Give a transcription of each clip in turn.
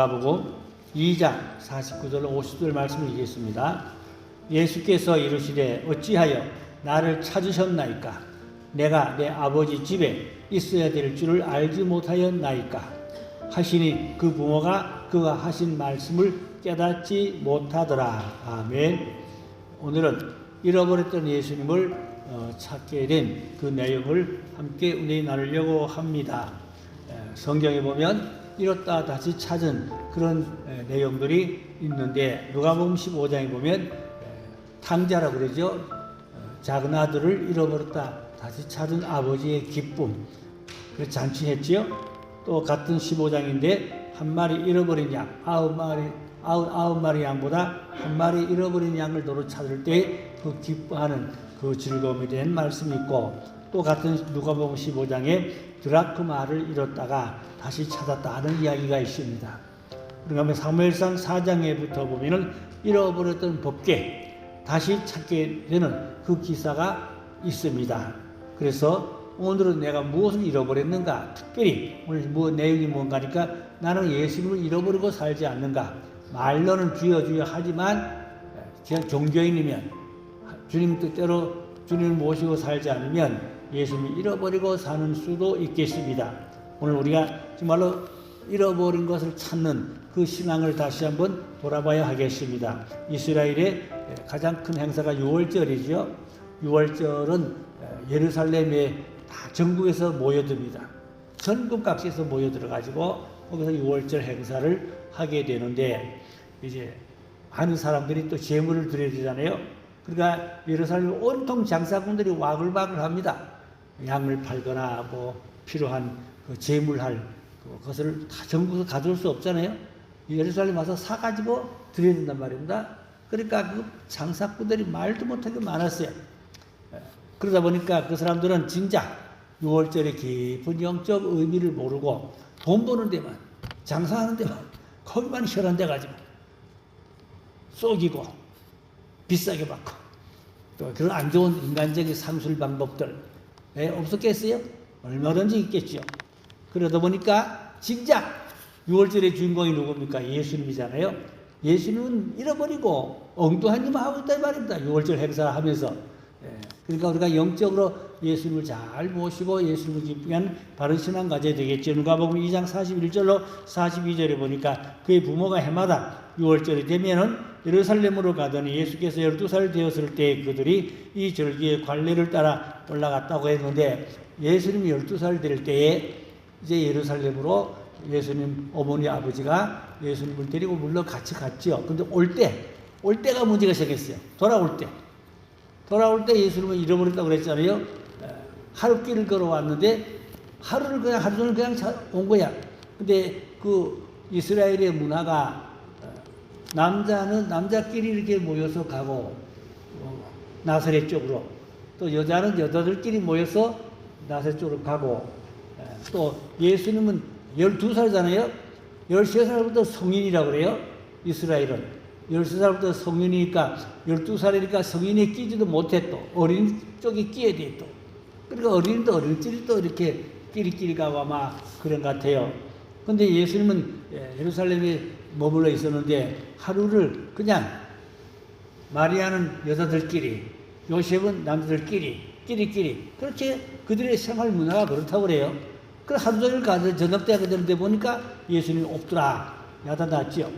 누가복음 2장 49절 50절 말씀을 읽겠습니다. 예수께서 이르시되 어찌하여 나를 찾으셨나이까? 내가 내 아버지 집에 있어야 될 줄을 알지 못하였나이까? 하시니 그 부모가 그가 하신 말씀을 깨닫지 못하더라. 아멘. 오늘은 잃어버렸던 예수님을 찾게 된 그 내용을 함께 은혜 나누려고 합니다. 성경에 보면 잃었다 다시 찾은 그런 내용들이 있는데 누가복음 15장에 보면 탕자라고 그러죠. 작은 아들을 잃어버렸다 다시 찾은 아버지의 기쁨, 그래서 잔치했지요. 또 같은 15장인데 한 마리 잃어버린 양, 아홉 마리 양보다 한 마리 잃어버린 양을 도로 찾을 때 그 기뻐하는 그 즐거움에 대한 말씀이 있고, 또 같은 누가복음 15장에 드라크마를 잃었다가 다시 찾았다 하는 이야기가 있습니다. 그러면 사무엘상 4장에부터 보면은 잃어버렸던 법궤 다시 찾게 되는 그 기사가 있습니다. 그래서 오늘은 내가 무엇을 잃어버렸는가? 특별히 오늘 내용이 뭔가니까 나는 예수님을 잃어버리고 살지 않는가? 말로는 주여 주여 하지만 그냥 종교인이면 주님 뜻대로 주님을 모시고 살지 않으면 예수님을 잃어버리고 사는 수도 있겠습니다. 오늘 우리가 정말로 잃어버린 것을 찾는 그 신앙을 다시 한번 돌아봐야 하겠습니다. 이스라엘의 가장 큰 행사가 유월절이죠. 유월절은 예루살렘에 다 전국에서 모여듭니다. 전국 각지에서 모여들어가지고 거기서 유월절 행사를 하게 되는데, 이제 많은 사람들이 또 제물을 드려야 되잖아요. 그러니까 예루살렘 온통 장사꾼들이 와글와글 합니다. 양을 팔거나 뭐 필요한 그 제물할 그것을 다 전국에서 가져올 수 없잖아요. 예루살렘 와서 사가지고 드려야 된단 말입니다. 그러니까 그 장사꾼들이 말도 못하게 많았어요. 그러다 보니까 그 사람들은 진짜 6월절의 깊은 영적 의미를 모르고 돈 버는 데만, 장사하는 데만, 거기만 혈안돼 가지고 쏘기고 비싸게 받고 또 그런 안 좋은 인간적인 상술 방법들 없었겠어요? 얼마든지 있겠죠. 그러다 보니까 진짜 6월절의 주인공이 누굽니까? 예수님이잖아요. 예수님은 잃어버리고 엉뚱한 일만 하고 있다 이 말입니다. 6월절 행사하면서. 그러니까 우리가 영적으로 예수님을 잘 모시고 예수님을 기쁘게 하는 바른 신앙 가져야 되겠죠. 누가복음 2장 41절로 42절에 보니까 그의 부모가 해마다 6월절이 되면은 예루살렘으로 가더니 예수께서 12살 되었을 때 그들이 이 절기의 관례를 따라 올라갔다고 했는데, 예수님이 12살 될 때에 이제 예루살렘으로 예수님 어머니 아버지가 예수님을 데리고 물론 같이 갔죠. 근데 올 때가 문제가 생겼어요. 돌아올 때 예수님은 잃어버렸다고 그랬잖아요. 하룻길을 걸어왔는데 하루 종일 그냥 온 거야. 근데 그 이스라엘의 문화가 남자는 남자끼리 이렇게 모여서 가고 나사렛 쪽으로, 또 여자는 여자들끼리 모여서 나사렛 쪽으로 가고, 또 예수님은 12살이잖아요. 13살부터 성인이라고 그래요. 이스라엘은 13살부터 성인이니까 12살이니까 성인이 끼지도 못해. 또 어린 쪽이 끼어야 돼. 또 그러니까 어린이들이 또 이렇게 끼리끼리 가고 아마 그런 것 같아요. 근데 예수님은 예루살렘에 머물러 있었는데 하루를 그냥 마리아는 여자들끼리, 요셉은 남자들끼리 끼리끼리 그렇게 그들의 생활 문화가 그렇다고 그래요. 그 하루 종일 가서 저녁 때 그런데 보니까 예수님이 없더라. 야단났죠.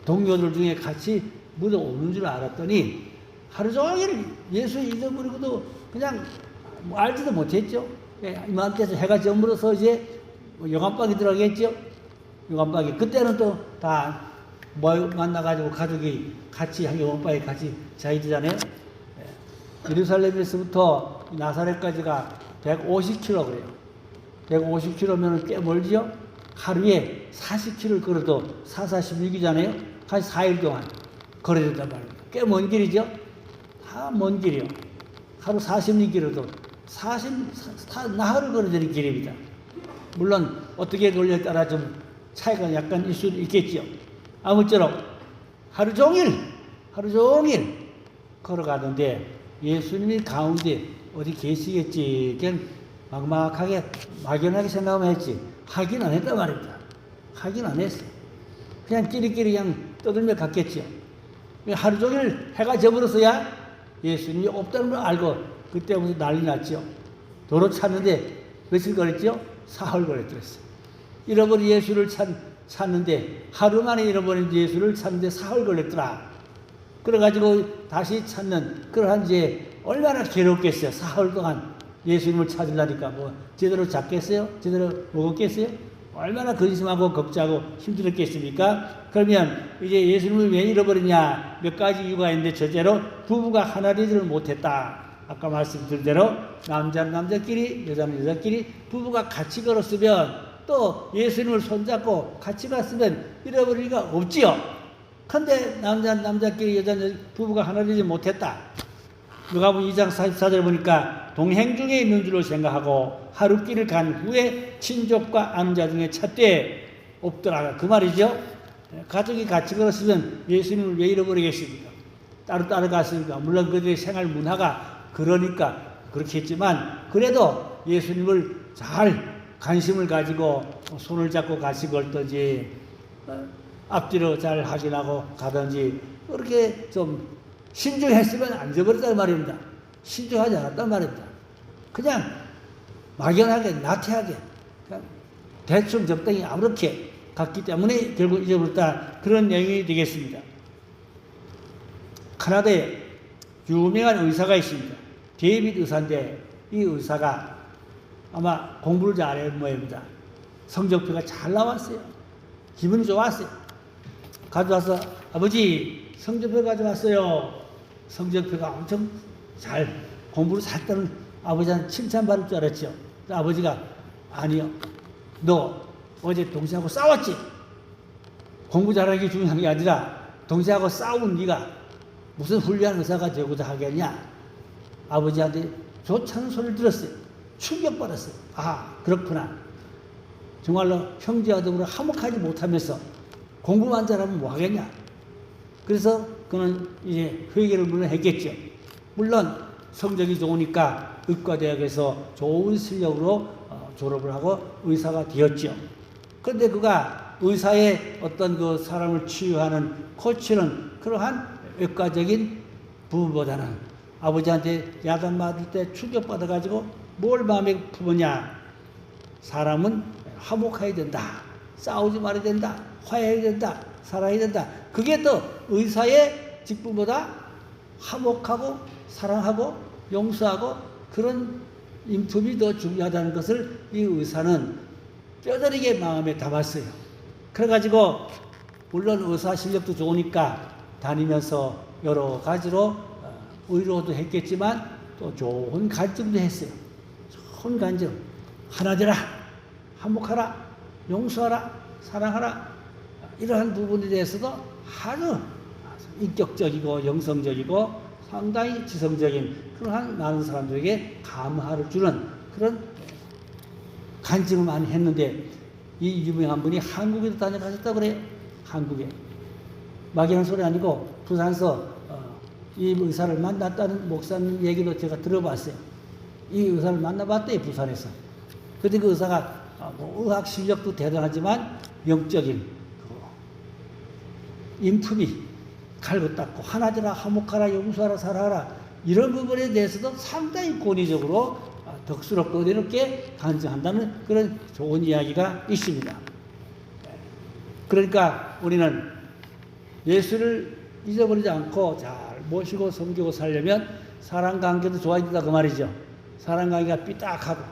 동료들 중에 같이 묻어 오는 줄 알았더니 하루 종일 예수 잊어버리고도 그냥 뭐 알지도 못했죠. 이맘때서 해가 저물어서 이제 영암방에 들어가겠죠. 영암방에 그때는 또 다 만나가지고 가족이 같이 영암방에 같이 자야 되잖아요. 예루살렘에서부터 나사렛까지가 150km 그래요. 150km면 꽤 멀지요. 하루에 40km를 걸어도 446이잖아요. 한 4일 동안 걸어야 된단 말이에요. 꽤 먼 길이죠. 다 먼 길이요. 하루 46km도 나흘을 걸어야 되는 길입니다. 물론 어떻게 걸려에 따라 좀 차이가 약간 있을 수도 있겠죠. 아무쪼록 하루 종일 걸어가는데 예수님이 가운데 어디 계시겠지. 그냥 막막하게 막연하게 생각하면 했지. 확인 안 했단 말입니다. 확인 안 했어. 그냥 끼리끼리 그냥 떠들며 갔겠죠. 하루 종일 해가 져버려서야 예수님이 없다는 걸 알고 그때부터 난리 났죠. 도로 찾는데 며칠 걸렸죠? 사흘 걸렸더랬어요. 잃어버린 예수를 찾는데 하루 만에 잃어버린 예수를 찾는데 사흘 걸렸더라. 그래가지고 다시 찾는 그러한 이제 얼마나 괴롭겠어요. 사흘 동안 예수님을 찾으려니까 뭐 제대로 잡겠어요? 제대로 먹었겠어요? 얼마나 근심하고 걱정하고 힘들었겠습니까? 그러면 이제 예수님을 왜 잃어버리냐? 몇 가지 이유가 있는데 첫째로 부부가 하나 되지를 못했다. 아까 말씀드린 대로 남자는 남자끼리 여자는 여자끼리 부부가 같이 걸었으면 또 예수님을 손잡고 같이 갔으면 잃어버릴 리가 없지요. 근데 남자는 남자끼리 여자는 부부가 하나 되지 못했다. 누가복음 2장 44절 보니까 동행 중에 있는 줄로 생각하고 하루 길을 간 후에 친족과 아는 자 중에 찾되 없더라. 그 말이죠. 가족이 같이 걸었으면 예수님을 왜 잃어버리겠습니까? 따로 갔으니까. 물론 그들의 생활 문화가 그러니까 그렇게 했지만 그래도 예수님을 잘 관심을 가지고 손을 잡고 같이 걸든지 앞뒤로 잘 확인하고 가든지 그렇게 좀 신중했으면 안 잊어버렸단 말입니다. 신중하지 않았단 말입니다. 그냥 막연하게 나태하게 그냥 대충 적당히 아무렇게 갔기 때문에 결국 잊어버렸다. 그런 내용이 되겠습니다. 카나다에 유명한 의사가 있습니다. 데이빗 의사인데 이 의사가 아마 공부를 잘한 모양입니다. 성적표가 잘 나왔어요. 기분이 좋았어요. 가져와서 아버지 성적표 가져왔어요. 성적표가 엄청 잘 공부를 잘했다는 아버지한테 칭찬받을 줄 알았죠. 아버지가 아니요. 너 어제 동생하고 싸웠지? 공부 잘하는 게 중요한 게 아니라 동생하고 싸운 네가 무슨 훌륭한 의사가 되고자 하겠냐? 아버지한테 좋지 않은 소리를 들었어요. 충격받았어요. 아, 그렇구나. 정말로 형제와 더불어 화목하지 못하면서 공부만 잘하면 뭐 하겠냐? 그래서 그는 이제 회개를 물론 했겠죠. 물론 성적이 좋으니까 의과대학에서 좋은 실력으로 졸업을 하고 의사가 되었죠. 그런데 그가 의사의 어떤 그 사람을 치유하는 코치는 그러한 외과적인 부분보다는 아버지한테 야단 맞을 때 충격받아가지고 뭘 마음에 품었냐? 사람은 화목해야 된다. 싸우지 말아야 된다. 화해해야 된다. 살아야 된다. 그게 또 의사의 직분보다 화목하고 사랑하고 용서하고 그런 인품이 더 중요하다는 것을 이 의사는 뼈저리게 마음에 담았어요. 그래가지고 물론 의사 실력도 좋으니까 다니면서 여러 가지로 의로도 했겠지만 또 좋은 간증도 했어요. 좋은 간증. 하나 되라. 화목하라. 용서하라. 사랑하라. 이러한 부분에 대해서도 아주 인격적이고 영성적이고 상당히 지성적인 그러한 많은 사람들에게 감화를 주는 그런 간증을 많이 했는데 이 유명한 분이 한국에도 다녀가셨다고 그래요. 한국에. 막연한 소리 아니고 부산서 이 의사를 만났다는 목사님 얘기도 제가 들어봤어요. 이 의사를 만나봤대요. 부산에서. 그런데 그 의사가 의학 실력도 대단하지만 영적인 인품이 갈고 닦고 하나되라 화목하라 용서하라 사랑하라 이런 부분에 대해서도 상당히 권위적으로 덕스럽고 이렇게 간증한다는 그런 좋은 이야기가 있습니다. 그러니까 우리는 예수를 잊어버리지 않고 잘 모시고 섬기고 살려면 사랑관계도 좋아야 된다 그 말이죠. 사랑관계가 삐딱하고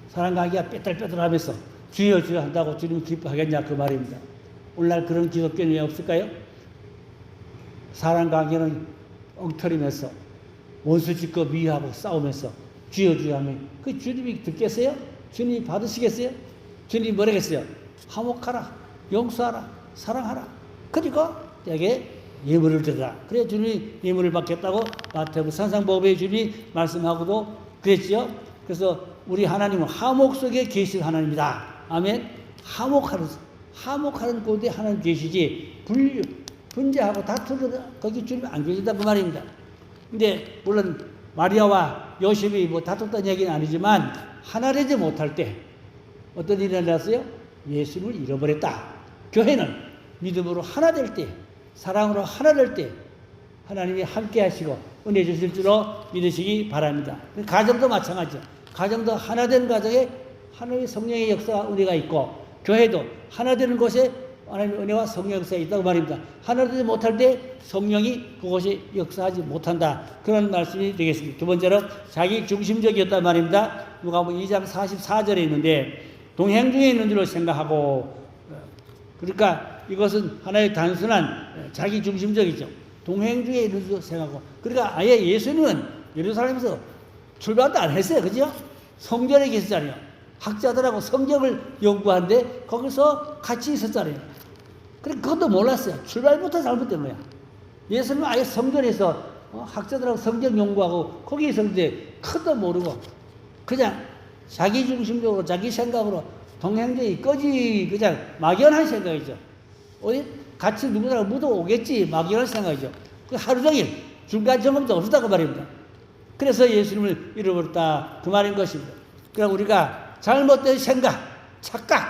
사랑관계가 삐뚤삐뚤하면서 주여 주여 한다고 주님 기뻐하겠냐 그 말입니다. 오늘날 그런 기독교는 왜 없을까요? 사랑관계는 엉터리면서 원수 짓고 미워하고 싸우면서 주여 주여 하면 그 주님이 듣겠어요? 주님이 받으시겠어요? 주님이 뭐라겠어요? 화목하라 용서하라 사랑하라 그리고 내게 예물을 드리라. 그래 주님이 예물을 받겠다고 마태복음 산상보배에 주님이 말씀하고도 그랬죠. 그래서 우리 하나님은 화목 속에 계신 하나님이다. 아멘. 화목하는 곳에 하나님 계시지 분재하고 다투는 거기 주님이 안 계신다 그 말입니다. 근데 물론 마리아와 요셉이 뭐 다퉜다는 얘기는 아니지만 하나 되지 못할 때 어떤 일이 일어났어요? 예수를 잃어버렸다. 교회는 믿음으로 하나 될 때, 사랑으로 하나 될 때 하나님이 함께 하시고 은혜 주실 줄로 믿으시기 바랍니다. 가정도 마찬가지죠. 가정도 하나 되는 가정에 하나님의 성령의 역사와 은혜가 있고, 교회도 하나 되는 곳에 하나님의 은혜와 성령 역사가 있다고 말입니다. 하나 되지 못할 때 성령이 그곳에 역사하지 못한다. 그런 말씀이 되겠습니다. 두 번째로 자기 중심적이었단 말입니다. 누가복음 2장 44절에 있는데 동행 중에 있는 줄로 생각하고, 그러니까 이것은 하나의 단순한 자기 중심적이죠. 동행 중에 있는 줄로 생각하고, 그러니까 아예 예수님은 예루살렘에서 출발도 안 했어요. 그죠? 성전에 계셨잖아요. 학자들하고 성경을 연구하는데 거기서 같이 있었잖아요. 그래, 그것도 몰랐어요. 출발부터 잘못된 거야. 예수님은 아예 성전에서 학자들하고 성경 연구하고 거기 있었는데 그것도 모르고 그냥 자기 중심적으로 자기 생각으로 동행자이 꺼지 그냥 막연한 생각이죠. 어디 같이 누구랑 묻어 오겠지 막연한 생각이죠. 그 하루 종일 중간 점검도 없었다고 말입니다. 그래서 예수님을 잃어버렸다 그 말인 것입니다. 그러니까 우리가 잘못된 생각, 착각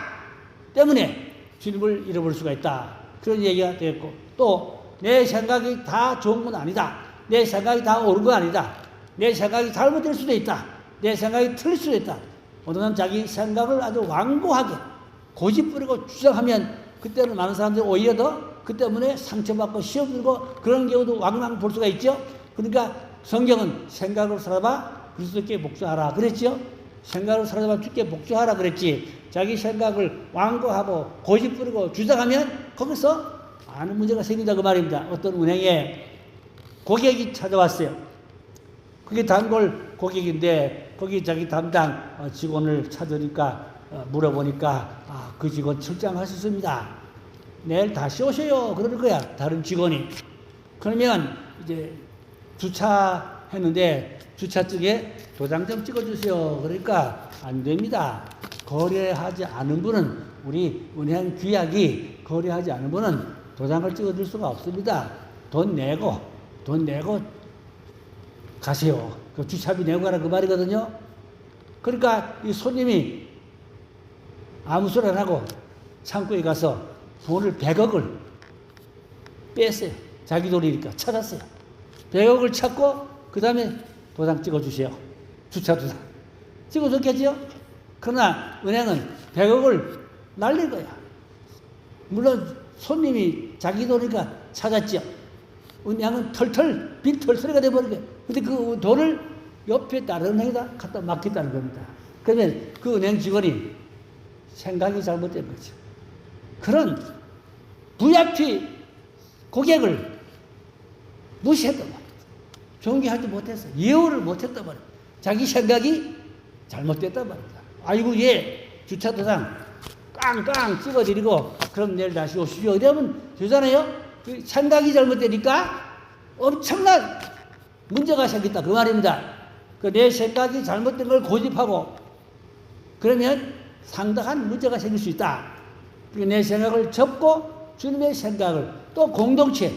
때문에 주님을 잃어버릴 수가 있다. 그런 얘기가 되었고, 또 내 생각이 다 좋은 건 아니다. 내 생각이 다 옳은 건 아니다. 내 생각이 잘못될 수도 있다. 내 생각이 틀릴 수도 있다. 어떤 자기 생각을 아주 완고하게 고집부리고 주장하면 그때는 많은 사람들이 오히려 더 그 때문에 상처받고 시험 들고 그런 경우도 왕왕 볼 수가 있죠. 그러니까 성경은 생각으로 살아봐 그리스도께 복종하라 그랬죠. 생각으로 살아봐 주께 복종하라 그랬지. 자기 생각을 완고하고 고집부리고 주장하면 거기서 많은 문제가 생긴다 그 말입니다. 어떤 은행에 고객이 찾아왔어요. 그게 단골 고객인데 거기 자기 담당 직원을 찾으니까 물어보니까 그 직원 출장하셨습니다. 내일 다시 오세요. 그러는 거야. 다른 직원이. 그러면 이제 주차했는데 주차증에 도장 좀 찍어주세요. 그러니까 안 됩니다. 거래하지 않은 분은 우리 은행 규약이 거래하지 않은 분은 도장을 찍어줄 수가 없습니다. 돈 내고 가세요. 그 주차비 내고 가라 그 말이거든요. 그러니까 이 손님이 아무 소리 안 하고 창고에 가서 돈을 100억을 뺐어요. 자기 돈이니까 찾았어요. 100억을 찾고 그 다음에 도장 찍어주세요. 주차 도장. 찍어줬겠죠? 그러나 은행은 100억을 날린 거야. 물론 손님이 자기 돈이니까 찾았죠. 은행은 털털 빈털 소리가 돼버린 거예요. 근데 그 돈을 옆에 다른 은행에다 갖다 맡겼다는 겁니다. 그러면 그 은행 직원이 생각이 잘못된 거죠. 그런 VIP 고객을 무시했단 말이에요. 존경하지 못했어. 예우를 못했단 말이에요. 자기 생각이 잘못됐단 말입니다. 아이고 얘 주차도장 깡깡 찍어드리고 그럼 내일 다시 오십시오. 이러면 되잖아요. 그 생각이 잘못되니까 엄청난 문제가 생겼다 그 말입니다. 그 내 생각이 잘못된 걸 고집하고 그러면 상당한 문제가 생길 수 있다. 내 생각을 접고 주님의 생각을 또 공동체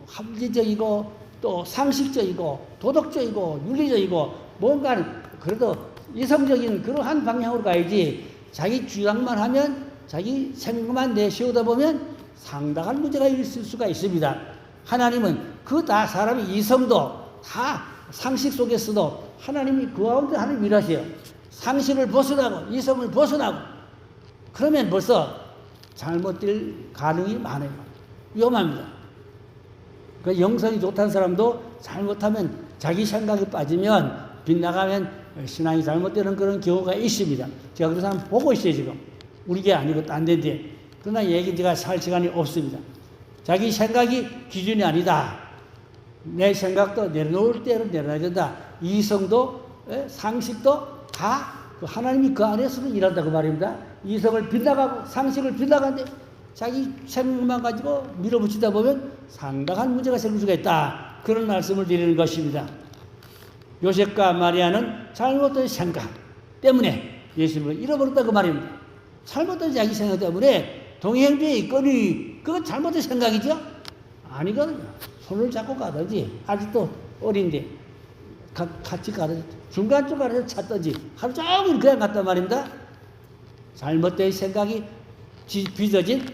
합리적이고 또 상식적이고 도덕적이고 윤리적이고 뭔가 그래도 이성적인 그러한 방향으로 가야지 자기 주장만 하면 자기 생각만 내세우다 보면 상당한 문제가 있을 수가 있습니다. 하나님은 그 다 사람의 이성도 다 상식 속에서도 하나님이 그 가운데 하나님 일하세요. 상식을 벗어나고 이성을 벗어나고 그러면 벌써 잘못될 가능이 많아요. 위험합니다. 그 영성이 좋다는 사람도 잘못하면 자기 생각에 빠지면 빗나가면 신앙이 잘못되는 그런 경우가 있습니다. 제가 그런 사람 보고 있어요 지금. 우리 게 아니고 딴 데인데. 그러나 얘기 제가 살 시간이 없습니다. 자기 생각이 기준이 아니다. 내 생각도 내려놓을 때는 내려놔야 된다. 이성도 상식도 다 하나님이 그 안에서는 일한다 그 말입니다. 이성을 빗나가고 상식을 빗나가는데 자기 생각만 가지고 밀어붙이다 보면 상당한 문제가 생길 수가 있다. 그런 말씀을 드리는 것입니다. 요셉과 마리아는 잘못된 생각 때문에 예수님을 잃어버렸다 그 말입니다. 잘못된 자기 생각 때문에 동행주에 있거니 그건 잘못된 생각이죠? 아니거든요. 손을 잡고 가든지 아직도 어린데 같이 가든지 중간쯤 가서 찾든지 하루 종일 그냥 갔단 말입니다. 잘못된 생각이 빚어진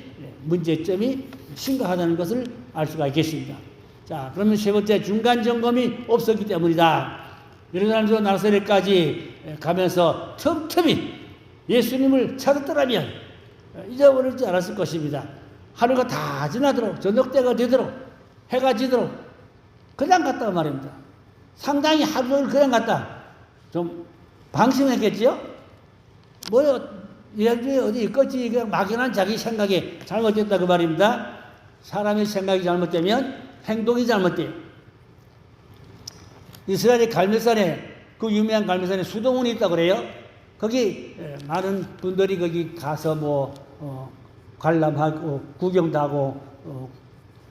문제점이 심각하다는 것을 알 수가 있겠습니다. 자, 그러면 세 번째, 중간 점검이 없었기 때문이다. 예루살렘에서 나사렛까지 가면서 틈틈이 예수님을 찾았더라면 잊어버리지 않았을 것입니다. 하루가 다 지나도록, 저녁 때가 되도록, 해가 지도록 그냥 갔다 말입니다. 상당히 하루 종일 그냥 갔다. 좀 방심했겠지요? 이래저래 어디 있겠지. 그냥 막연한 자기 생각이 잘못됐다 그 말입니다. 사람의 생각이 잘못되면 행동이 잘못돼요. 이스라엘의 갈멜산에, 그 유명한 갈멜산에 수도원이 있다고 그래요. 거기 많은 분들이 거기 가서 관람하고 구경도 하고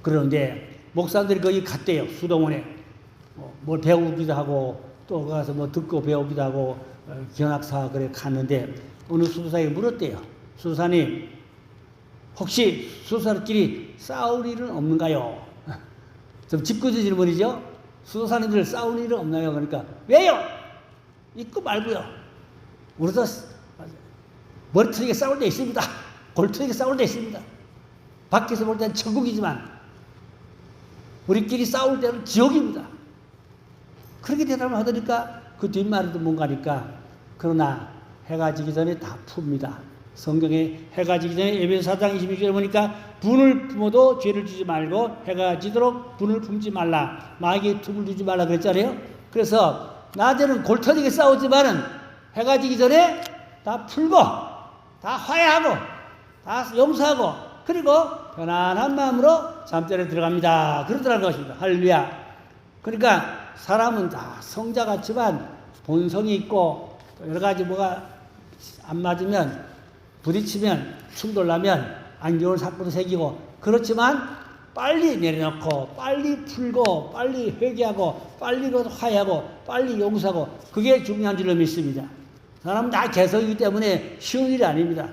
그러는데, 목사들이 거기 갔대요. 수도원에 뭘 배우기도 하고 또 가서 듣고 배우기도 하고 견학사 그래 갔는데, 어느 수도사에게 물었대요. 수도사님, 혹시 수도사들끼리 싸울 일은 없는가요? 좀 짓궂은 질문이죠. 수도사님들 싸울 일은 없나요? 그러니까 왜요? 있고 말고요. 우리도 머리털이게 싸울 때 있습니다. 골털이게 싸울 때 있습니다. 밖에서 볼 때는 천국이지만 우리끼리 싸울 때는 지옥입니다. 그렇게 대답을 하더니까 그 뒷말에도 뭔가니까, 그러나 해가 지기 전에 다 풉니다. 성경에 해가 지기 전에 에베소 4장 26절에 보니까 분을 품어도 죄를 지지 말고 해가 지도록 분을 품지 말라. 마귀에 틈을 주지 말라 그랬잖아요. 그래서 낮에는 골터지게 싸우지만은 해가 지기 전에 다 풀고 다 화해하고 다 용서하고 그리고 편안한 마음으로 잠자리에 들어갑니다. 그러더라는 것입니다. 할렐루야. 그러니까 사람은 다 성자 같지만 본성이 있고 여러 가지 뭐가 안 맞으면 부딪히면 충돌나면 안 좋은 사건도 생기고, 그렇지만 빨리 내려놓고 빨리 풀고 빨리 회개하고 빨리 화해하고 빨리 용서하고, 그게 중요한 줄로 믿습니다. 사람은 다 개성이기 때문에 쉬운 일이 아닙니다.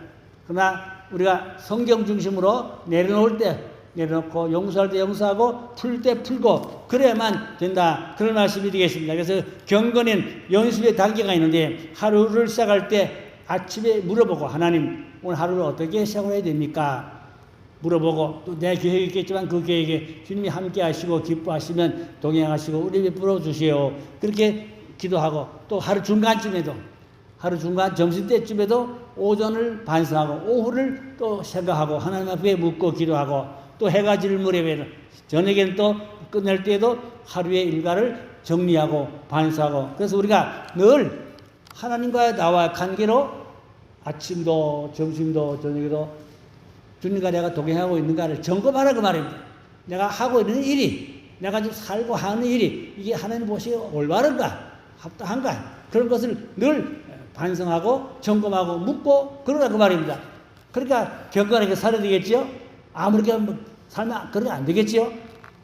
그러나 우리가 성경 중심으로 내려놓을 때 내려놓고 용서할 때 용서하고 풀 때 풀고 그래야만 된다. 그런 말씀이 되겠습니다. 그래서 경건엔 연습의 단계가 있는데, 하루를 시작할 때 아침에 물어보고, 하나님 오늘 하루를 어떻게 시작해야 됩니까? 물어보고, 또 내 계획이 있겠지만 그 계획에 주님이 함께 하시고 기뻐하시면 동행하시고 우리 베풀어 주시오. 그렇게 기도하고, 또 하루 중간쯤에도, 하루 중간 점심때쯤에도 오전을 반성하고 오후를 또 생각하고 하나님 앞에 묻고 기도하고, 또 해가 질 무렵에는 저녁에는 또 끝낼 때에도 하루의 일과를 정리하고 반성하고, 그래서 우리가 늘 하나님과 나와 관계로 아침도 점심도 저녁에도 주님과 내가 동행하고 있는가를 점검하라 그 말입니다. 내가 하고 있는 일이, 내가 지금 살고 하는 일이 이게 하나님 보시기에 올바른가 합당한가, 그런 것을 늘 반성하고 점검하고 묻고 그러라 그 말입니다. 그러니까 경건하게 살아야 되겠죠. 아무렇게 살면 그러면 안 되겠지요.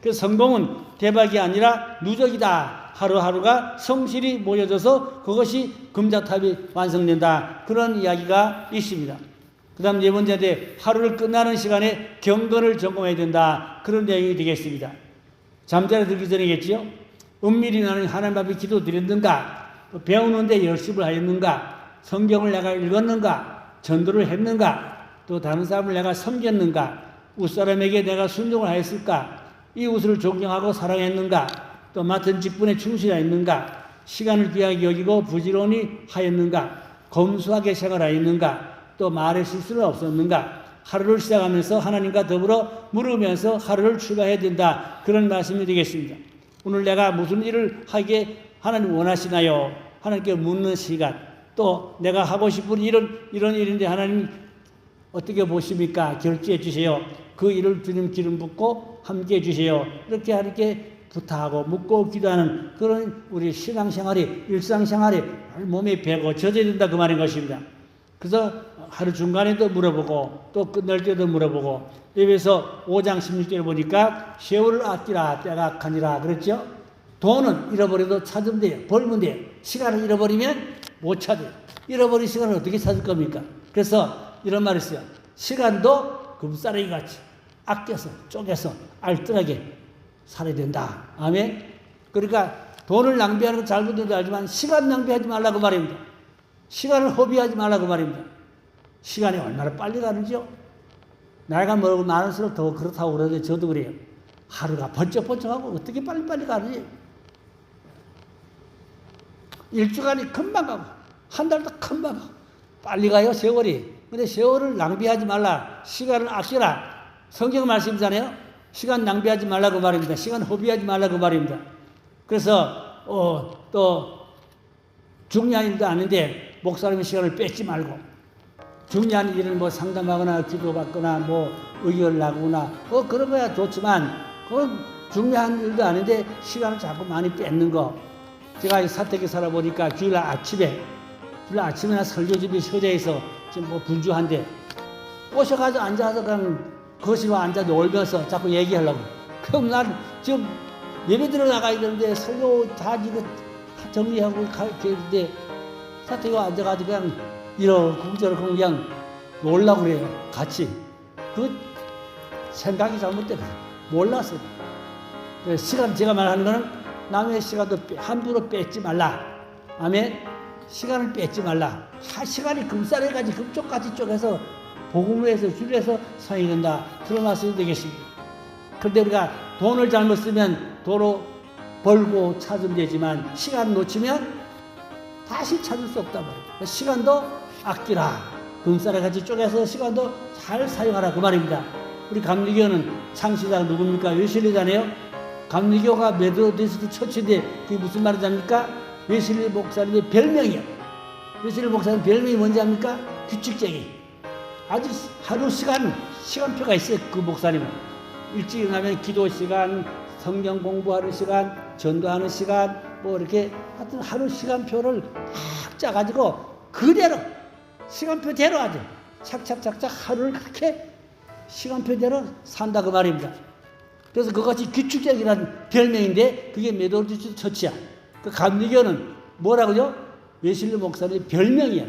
그래서 성공은 대박이 아니라 누적이다. 하루하루가 성실히 모여져서 그것이 금자탑이 완성된다. 그런 이야기가 있습니다. 그 다음 네 번째인데, 하루를 끝나는 시간에 경건을 점검해야 된다. 그런 내용이 되겠습니다. 잠자리 들기 전이겠지요. 은밀히 나는 하나님 앞에 기도 드렸는가, 배우는데 열심을 하였는가, 성경을 내가 읽었는가, 전도를 했는가, 또 다른 사람을 내가 섬겼는가, 웃사람에게 내가 순종을 하였을까, 이웃을 존경하고 사랑했는가, 또 맡은 직분에 충실하였는가, 시간을 귀하게 여기고 부지런히 하였는가, 검소하게 생활하였는가, 또 말의 실수는 없었는가. 하루를 시작하면서 하나님과 더불어 물으면서 하루를 출발해야 된다. 그런 말씀이 되겠습니다. 오늘 내가 무슨 일을 하게 하나님 원하시나요? 하나님께 묻는 시간. 또 내가 하고 싶은 이런 일인데 하나님 어떻게 보십니까? 결제해 주세요. 그 일을 주님 기름 붓고 함께 해 주세요. 이렇게 하나님께 부탁하고 묻고 기도하는 그런 우리 신앙생활이, 일상생활이 몸에 배고 젖어야 된다 그 말인 것입니다. 그래서 하루 중간에도 물어보고 또 끝날 때도 물어보고, 에베소 5장 16절에 보니까 세월을 아끼라 때가 악하니라 그랬죠. 돈은 잃어버려도 찾으면 돼요. 벌면 돼요. 시간을 잃어버리면 못 찾아요. 잃어버린 시간을 어떻게 찾을 겁니까? 그래서 이런 말이 있어요. 시간도 금싸라기 같이 아껴서 쪼개서 알뜰하게 살아야 된다. 아멘. 그러니까 돈을 낭비하는 건 잘못된 알지만 시간 낭비하지 말라고 말입니다. 시간을 허비하지 말라고 말입니다. 시간이 얼마나 빨리 가는지요? 나이가 많을수록 더 그렇다고 그러는데 저도 그래요. 하루가 번쩍번쩍하고 어떻게 빨리빨리 가는지. 일주간이 금방 가고 한 달도 금방 가고 빨리 가요 세월이. 근데 세월을 낭비하지 말라. 시간을 아끼라. 성경 말씀이잖아요. 시간 낭비하지 말라고 말입니다. 시간 허비하지 말라고 말입니다. 그래서 또 중요한 일도 아닌데 목사님의 시간을 뺏지 말고 중요한 일은 뭐 상담하거나 기도받거나 뭐 의견을 나누거나 그런 거야 좋지만 그건 중요한 일도 아닌데 시간을 자꾸 많이 뺏는 거. 제가 사택에 살아보니까 주일 아침이나 설교집이 서재에서 지금 뭐 분주한데 오셔가지고 앉아서 그냥 거실에 앉아 놀면서 자꾸 얘기하려고. 그럼 난 지금 예배 들어나가야 되는데 설교 다 이거 정리하고 가는데 사택에 앉아가지고 그냥 이러고 저러고 그냥 놀라고 그래요. 같이. 그 생각이 잘못됐어요. 몰랐어요. 시간 제가 말하는 거는 남의 시간도 함부로 뺏지 말라. 아멘. 시간을 뺏지 말라. 시간이 금싸래까지 금쪽까지 쪼개서 복음을 해서 줄여서 사용이 된다. 그런 말씀이 되겠습니다. 그런데 우리가 돈을 잘못 쓰면 도로 벌고 찾으면 되지만 시간 놓치면 다시 찾을 수 없단 말이에요. 시간도 아끼라. 금싸래같이 쪼개서 시간도 잘 사용하라 그 말입니다. 우리 감리교는 창시자가 누굽니까? 웨슬리잖아요. 감리교가 메소디스트 처치인데 그게 무슨 말인지 압니까? 웨슬리 목사님의 별명이요. 웨슬리 목사님 별명이 뭔지 압니까? 규칙쟁이. 아주 하루 시간표가 있어요. 그 목사님은. 일찍 일어나면 기도 시간, 성경 공부하는 시간, 전도하는 시간, 뭐 이렇게 하여튼 하루 시간표를 딱 짜가지고 그대로 시간표대로 아주 착착착착 하루를 그렇게 시간표대로 산다 그 말입니다. 그래서 그것이 규칙적이라는 별명인데 그게 메소디스트 처치야. 그 감리교는 뭐라고요? 웨슬리 목사님의 별명이야.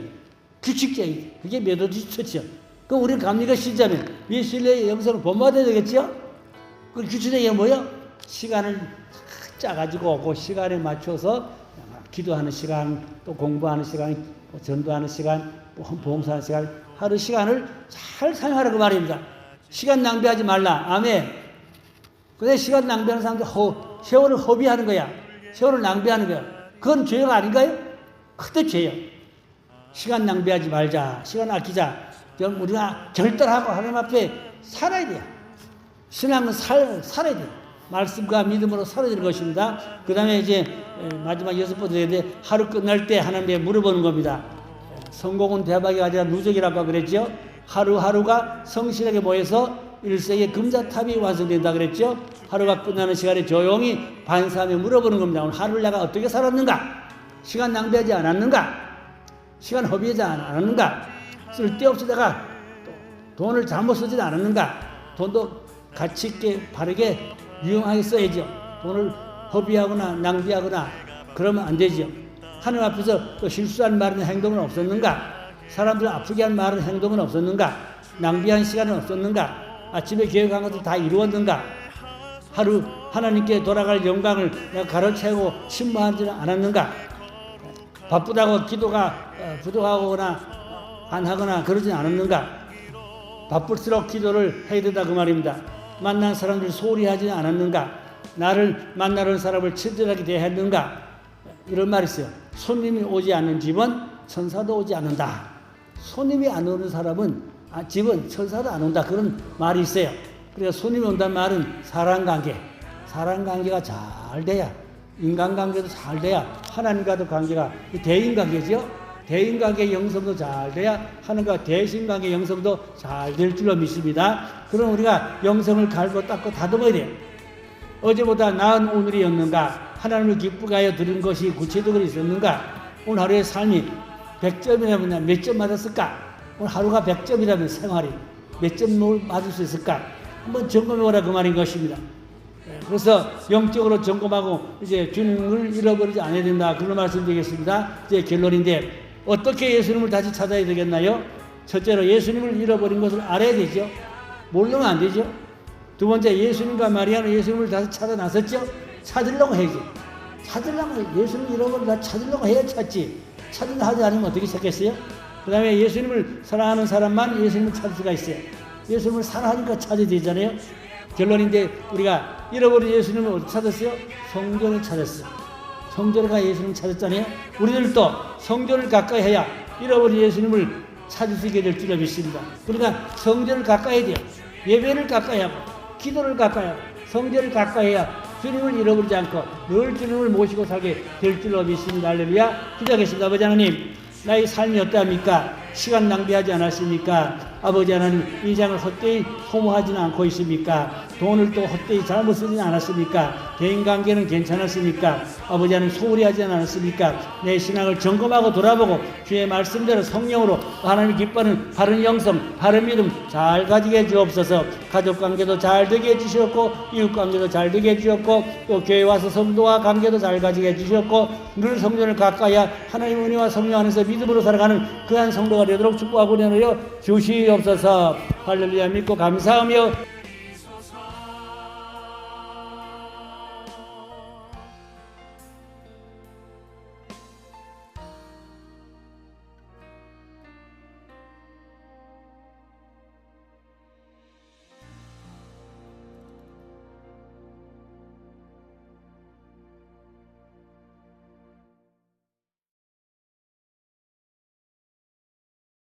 규칙적이. 그게 메소디스트 처치야. 그럼 우리는 감리교 신자면 웨슬리의 영성을 본받아야 되겠죠? 그 규칙적이 뭐예요? 시간을 짜가지고 그 시간에 맞춰서 기도하는 시간, 또 공부하는 시간, 또 전도하는 시간, 또 봉사하는 시간, 하루 시간을 잘 사용하라고 말입니다. 시간 낭비하지 말라. 아멘. 근데 시간 낭비하는 사람들 세월을 허비하는 거야. 세월을 낭비하는 거야. 그건 죄가 아닌가요? 그때 죄요. 시간 낭비하지 말자. 시간 아끼자. 우리가 결단하고 하나님 앞에 살아야 돼요. 신앙은 살아야 돼요. 말씀과 믿음으로 살아야 되는 것입니다. 그 다음에 이제 마지막 6번째 하루 끝날 때 하나님께 물어보는 겁니다. 성공은 대박이 아니라 누적이라고 그랬죠. 하루하루가 성실하게 모여서 일생의 금자탑이 완성된다 그랬죠. 하루가 끝나는 시간에 조용히 반사하며 물어보는 겁니다. 오늘 하루를 내가 어떻게 살았는가? 시간 낭비하지 않았는가? 시간 허비하지 않았는가? 쓸데없이 내가 돈을 잘못 쓰지 않았는가? 돈도 가치 있게 바르게 유용하게 써야죠. 돈을 허비하거나 낭비하거나 그러면 안 되죠. 하나님 앞에서 또 실수한 말이나 행동은 없었는가? 사람들 아프게 한 말은 행동은 없었는가? 낭비한 시간은 없었는가? 아침에 계획한 것도 다 이루었는가? 하루 하나님께 돌아갈 영광을 내가 가로채고 침묵하지는 않았는가? 바쁘다고 기도가 부족하거나 안 하거나 그러진 않았는가? 바쁠수록 기도를 해야 된다 그 말입니다. 만난 사람들 소홀히 하지는 않았는가? 나를 만나는 사람을 친절하게 대했는가? 이런 말이 있어요. 손님이 오지 않는 집은 천사도 오지 않는다. 손님이 안 오는 사람은 집은 천사도 안 온다. 그런 말이 있어요. 그래서 손님이 온다는 말은 사람관계가 잘 돼야, 인간관계도 잘 돼야 하나님과도 관계가 대인관계죠. 대인관계 영성도 잘 돼야 하나님과 대신관계 영성도 잘 될 줄로 믿습니다. 그럼 우리가 영성을 갈고 닦고 다듬어야 돼요. 어제보다 나은 오늘이었는가? 하나님을 기쁘게 하여 들은 것이 구체적으로 있었는가? 오늘 하루의 삶이 100점이라면 몇 점 맞았을까? 오늘 하루가 100점이라면 생활이 몇 점 맞을 수 있을까? 한번 점검해보라 그 말인 것입니다. 그래서 영적으로 점검하고 이제 주님을 잃어버리지 않아야 된다. 그런 말씀 드리겠습니다. 이제 결론인데 어떻게 예수님을 다시 찾아야 되겠나요? 첫째로 예수님을 잃어버린 것을 알아야 되죠. 모르면 안 되죠. 두 번째 예수님과 마리아는 예수님을 다시 찾아 나섰죠. 찾으려고 해야지. 예수님을 잃어버린 다 찾으려고 해야 찾지. 찾으려 하지 않으면 어떻게 찾겠어요? 그 다음에 예수님을 사랑하는 사람만 예수님을 찾을 수가 있어요. 예수님을 사랑하니까 찾아야 되잖아요. 결론인데 우리가 잃어버린 예수님을 어디 찾았어요? 성전을 찾았어요. 성전에 가 예수님을 찾았잖아요. 우리들도 성전을 가까이 해야 잃어버린 예수님을 찾을 수 있게 될 줄을 믿습니다. 그러니까 성전을 가까이 해야 돼요. 예배를 가까이 하고 기도를 가까이 하고 성전을 가까이 해야 주님을 잃어버리지 않고 늘 주님을 모시고 살게 될 줄로 믿습니다. 할렐루야. 기도하겠습니다. 아버지 하나님, 나의 삶이 어떠합니까? 시간 낭비하지 않았습니까? 아버지 하나님, 인생을 헛되이 소모하지는 않고 있습니까? 돈을 또 헛되이 잘못 쓰지는 않았습니까? 대인관계는 괜찮았습니까? 아버지 하나님, 소홀히 하지 않았습니까? 내 신앙을 점검하고 돌아보고 주의 말씀대로 성령으로 하나님 기뻐하는 바른 영성, 바른 믿음 잘 가지게 해주옵소서. 가족관계도 잘 되게 해주시었고 이웃관계도 잘 되게 해주셨고 또 교회 와서 성도와 관계도 잘 가지게 해주셨고 늘 성전을 가까이 하나님 은혜와 성령 안에서 믿음으로 살아가는 그한 성도가 되도록 축복하고 내놓여 주시옵소서. 할렐루야. 믿고 감사하며